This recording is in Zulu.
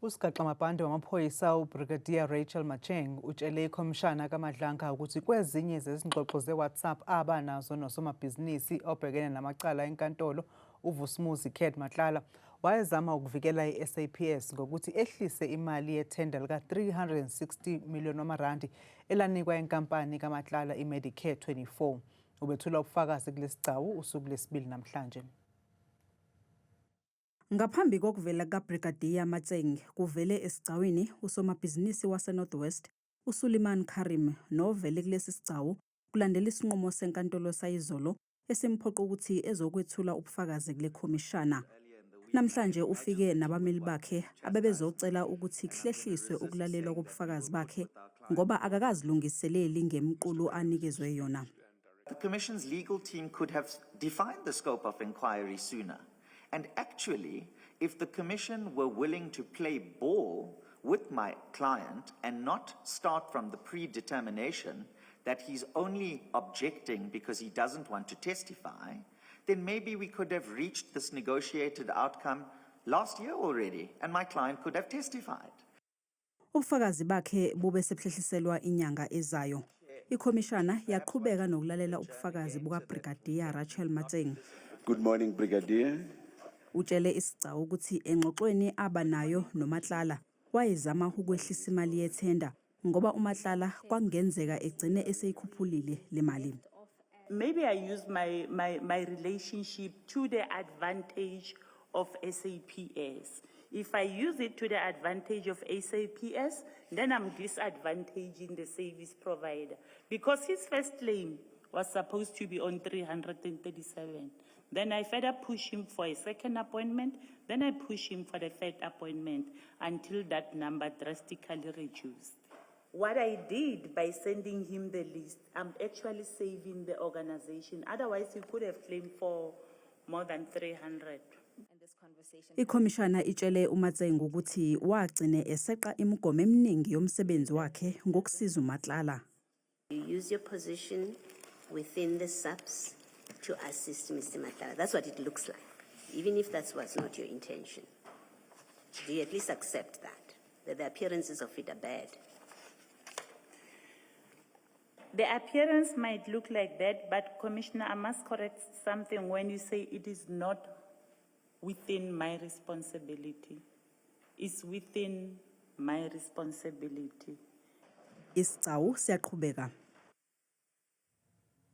Usigaxa-mabhande wamaphoyisa uBrigadier Rachel Macheng utshele ikhomishana kaMadlanga ukuthi kwezinye zezingxoxo ze-WhatsApp abanazo nosomabhizinisi obhekene namacala enkantolo uVusumuzi Khed Matlala wayezama ukuvikela i-SAPS ngokuthi ehlise imali yethenda lika-R360 million elanikwa inkampani kaMatlala iMedicare 24. Ubethula ubufakazi kulesigcawu usuku lwesibili namhlanje. Ngaphambi kokuvela kaBrigadier Macheng kuvele esigcawini usomabhizinisi waseNorth West uSuleiman Karim novele kulesi sigcawu kulandela isinqumo senkantolo sayizolo esimphoqa ukuthi ezokwethula ubufakazi kule khomishana. Namhlanje ufike nabameli bakhe abebezocela ukuthi kuhlehliswe ukulalelwa kobufakazi bakhe ngoba akakazilungiseleli ngemqulu anikezwe yona. The Commission's legal team could have defined the scope of inquiry sooner. And actually, if the Commission were willing to play ball with my client and not start from the predetermination that he's only objecting because he doesn't want to testify, then maybe we could have reached this negotiated outcome last year already, and my client could have testified. Ubufakazi bakhe bube sephehliselwa inyanga ezayo. Ikhomishana yaqhubeka nokulalela ubufakazi bukaBrigadier Rachel Macheng. Good morning, Brigadier. Utshele isigcawu ukuthi engxoxweni abanayo noMatlala wayezama ukwehlisa imali yethenda ngoba uMatlala kwangenzeka egcine eseyikhuphulile le mali. Maybe I use my relationship to the advantage of SAPS. If I use it to the advantage of SAPS, then I'm disadvantaging the service provider because his first claim was supposed to be on 337. Then I further push him for a second appointment. Then I push him for the third appointment until that number drastically reduced. What I did by sending him the list, I'm actually saving the organization. Otherwise, he could have claimed for more than 300. Ikhomishana itshele uMatseng ukuthi wagcine eseqa imigomo eminingi yomsebenzi wakhe ngokusiza uMatlala. You use your position within the SAPS to assist Mr. Matlala. That's what it looks like, even if that was not your intention. Do you at least accept that the appearances of it are bad? The appearance might look like that, but Commissioner, I must correct something when you say it is not within my responsibility. It's within my responsibility. Isigcawu siyaqhubeka.